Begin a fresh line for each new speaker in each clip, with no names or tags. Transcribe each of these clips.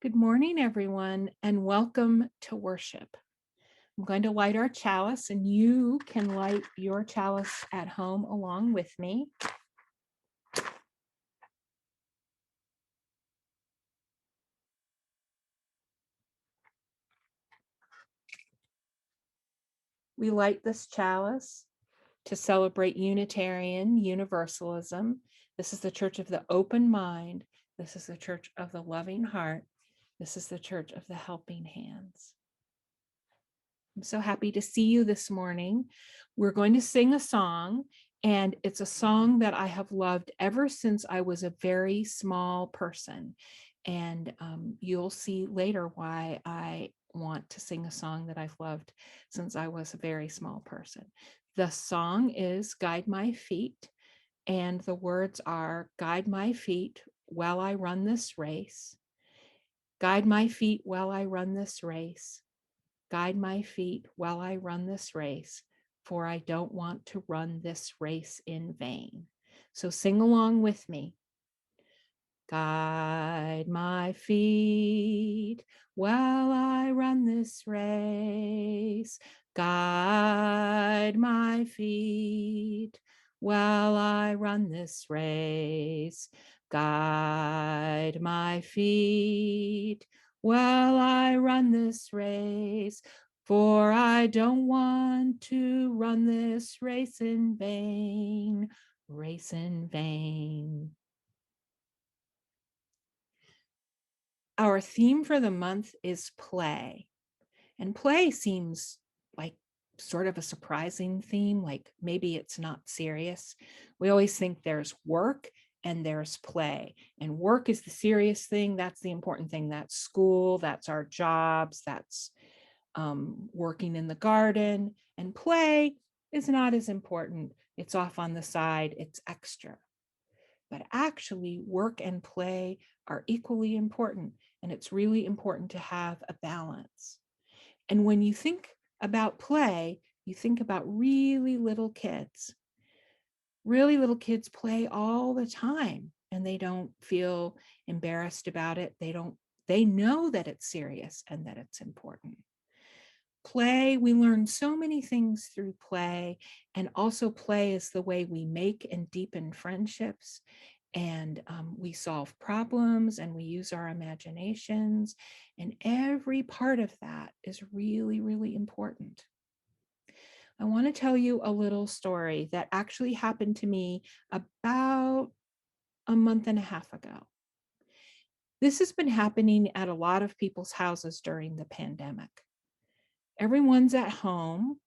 Good morning, everyone, and welcome to worship. I'm going to light our chalice, and you can light your chalice at home along with me. We light this chalice to celebrate Unitarian Universalism. This is the church of the open mind. This is the church of the loving heart. This is the church of the helping hands. I'm so happy to see you this morning. We're going to sing a song, and it's a song that I have loved ever since I was a very small person. And you'll see later why I want to sing a song that I've loved since I was a very small person. The song is Guide My Feet, and the words are, guide my feet while I run this race. Guide my feet while I run this race. Guide my feet while I run this race, for I don't want to run this race in vain. So sing along with me. Guide my feet while I run this race. Guide my feet while I run this race. Guide my feet while I run this race, for I don't want to run this race in vain, race in vain. Our theme for the month is play. And play seems like sort of a surprising theme, like maybe it's not serious. We always think there's work and there's play. And work is the serious thing. That's the important thing. That's school, that's our jobs, that's working in the garden. And play is not as important. It's off on the side, it's extra. But actually, work and play are equally important, and it's really important to have a balance. And when you think about play, you think about really little kids. Really little kids play all the time, and they don't feel embarrassed about it. They know that it's serious and that it's important. Play, we learn so many things through play, and also play is the way we make and deepen friendships, and we solve problems, and we use our imaginations, and every part of that is really, really important. I want to tell you a little story that actually happened to me about a month and a half ago. This has been happening at a lot of people's houses during the pandemic. Everyone's at home,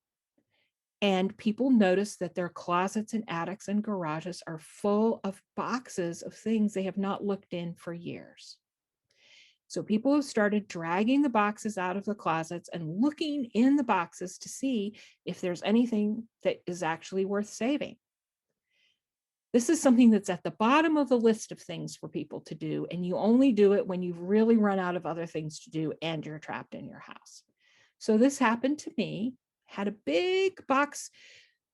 and people notice that their closets and attics and garages are full of boxes of things they have not looked in for years. So people have started dragging the boxes out of the closets and looking in the boxes to see if there's anything that is actually worth saving. This is something that's at the bottom of the list of things for people to do, and you only do it when you've really run out of other things to do and you're trapped in your house. So this happened to me. Had a big box.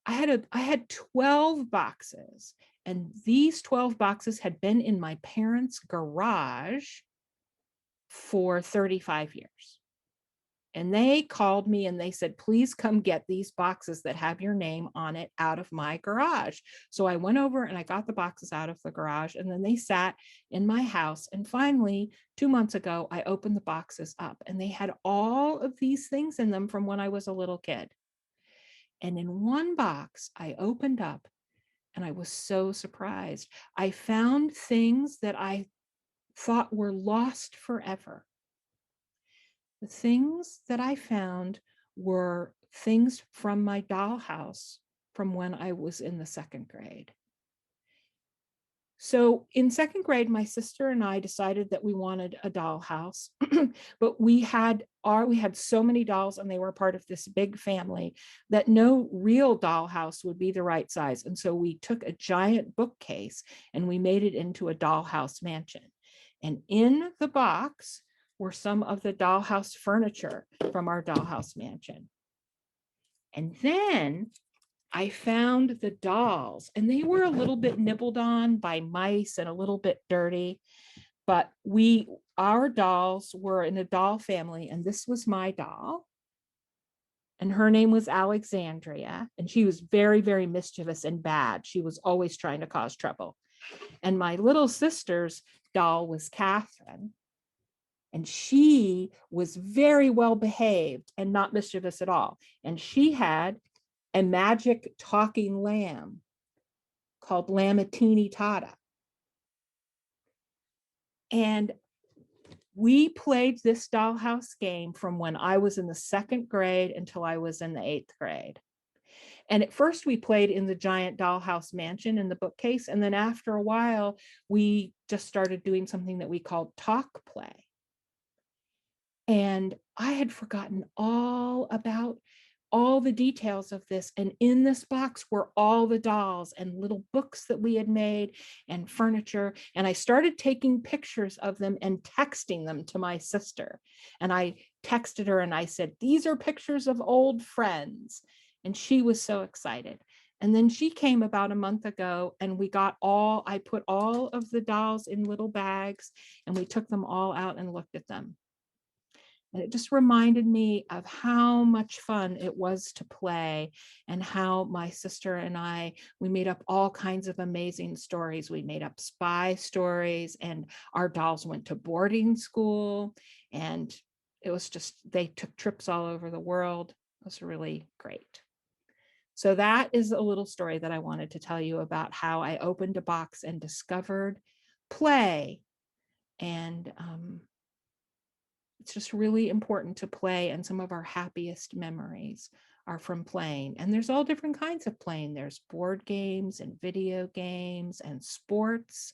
I had 12 boxes, and these 12 boxes had been in my parents' garage for 35 years. And they called me and they said, please come get these boxes that have your name on it out of my garage. So I went over and I got the boxes out of the garage, and then they sat in my house. And finally, 2 months ago, I opened the boxes up, and they had all of these things in them from when I was a little kid. And in one box I opened up, and I was so surprised. I found things that I thought were lost forever. The things that I found were things from my dollhouse from when I was in the second grade. So in second grade, my sister and I decided that we wanted a dollhouse, but we had so many dolls, and they were part of this big family, that no real dollhouse would be the right size. And so we took a giant bookcase and we made it into a dollhouse mansion. And in the box were some of the dollhouse furniture from our dollhouse mansion. And then I found the dolls, and they were a little bit nibbled on by mice and a little bit dirty, but our dolls were in a doll family, and this was my doll. And her name was Alexandria, and she was very, very mischievous and bad. She was always trying to cause trouble. And my little sister's doll was Catherine, and she was very well behaved and not mischievous at all. And she had a magic talking lamb called Lamatini Tata. And we played this dollhouse game from when I was in the 2nd grade until I was in the 8th grade. And at first we played in the giant dollhouse mansion in the bookcase. And then after a while, we just started doing something that we called talk play. And I had forgotten all about all the details of this. And in this box were all the dolls and little books that we had made and furniture. And I started taking pictures of them and texting them to my sister. And I texted her and I said, "These are pictures of old friends." And she was so excited. And then she came about a month ago, and I put all of the dolls in little bags, and we took them all out and looked at them. And it just reminded me of how much fun it was to play, and how my sister and we made up all kinds of amazing stories. We made up spy stories, and our dolls went to boarding school, and it was just, they took trips all over the world. It was really great. So that is a little story that I wanted to tell you about how I opened a box and discovered play. And it's just really important to play, and some of our happiest memories are from playing. And there's all different kinds of playing. There's board games and video games and sports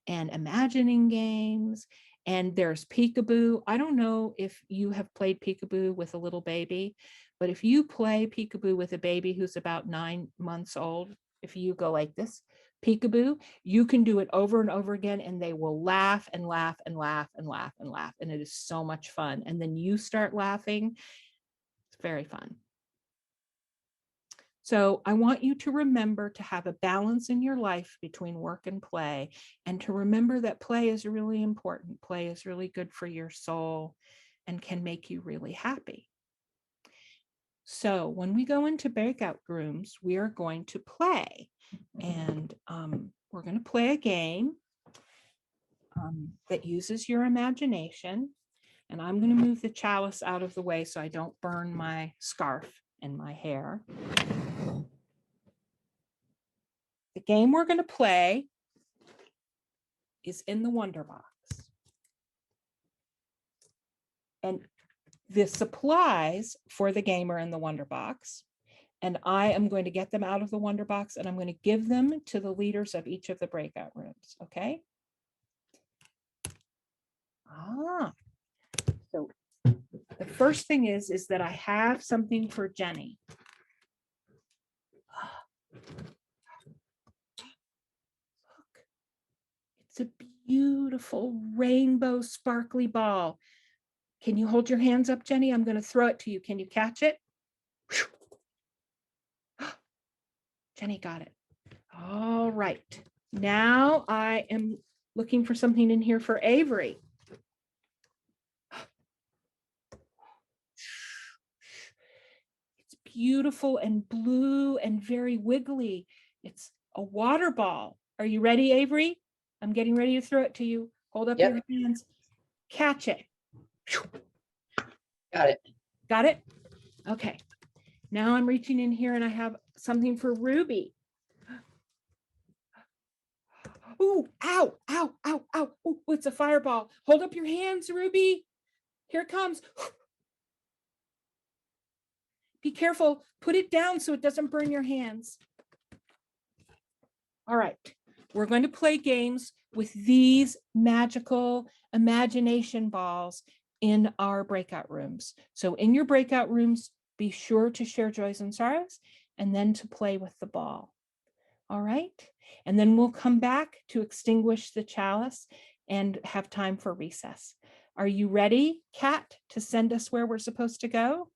and imagining games, and there's peekaboo. I don't know if you have played peekaboo with a little baby, but if you play peekaboo with a baby who's about 9 months old, if you go like this, peekaboo, you can do it over and over again, and they will laugh and laugh and laugh and laugh and laugh. And it is so much fun. And then you start laughing. It's very fun. So I want you to remember to have a balance in your life between work and play, and to remember that play is really important. Play is really good for your soul and can make you really happy. So when we go into breakout rooms, we are going to play, and we're going to play a game that uses your imagination. And I'm going to move the chalice out of the way so I don't burn my scarf and my hair. The game we're going to play is in the Wonder Box. And the supplies for the game are in the Wonder Box. And I am going to get them out of the Wonder Box, and I'm going to give them to the leaders of each of the breakout rooms. Okay. So the first thing is that I have something for Jenny. Look, it's a beautiful rainbow sparkly ball. Can you hold your hands up, Jenny? I'm going to throw it to you. Can you catch it? Jenny got it. All right. Now I am looking for something in here for Avery. It's beautiful and blue and very wiggly. It's a water ball. Are you ready, Avery? I'm getting ready to throw it to you. Hold up your hands. Catch it.
Got it.
Got it? Okay. Now I'm reaching in here and I have something for Ruby. Ooh, ow, ow, ow, ow. Ooh, it's a fireball. Hold up your hands, Ruby. Here it comes. Be careful. Put it down so it doesn't burn your hands. All right. We're going to play games with these magical imagination balls in our breakout rooms. So in your breakout rooms, be sure to share joys and sorrows, and then to play with the ball. All right. And then we'll come back to extinguish the chalice and have time for recess. Are you ready, Kat, to send us where we're supposed to go?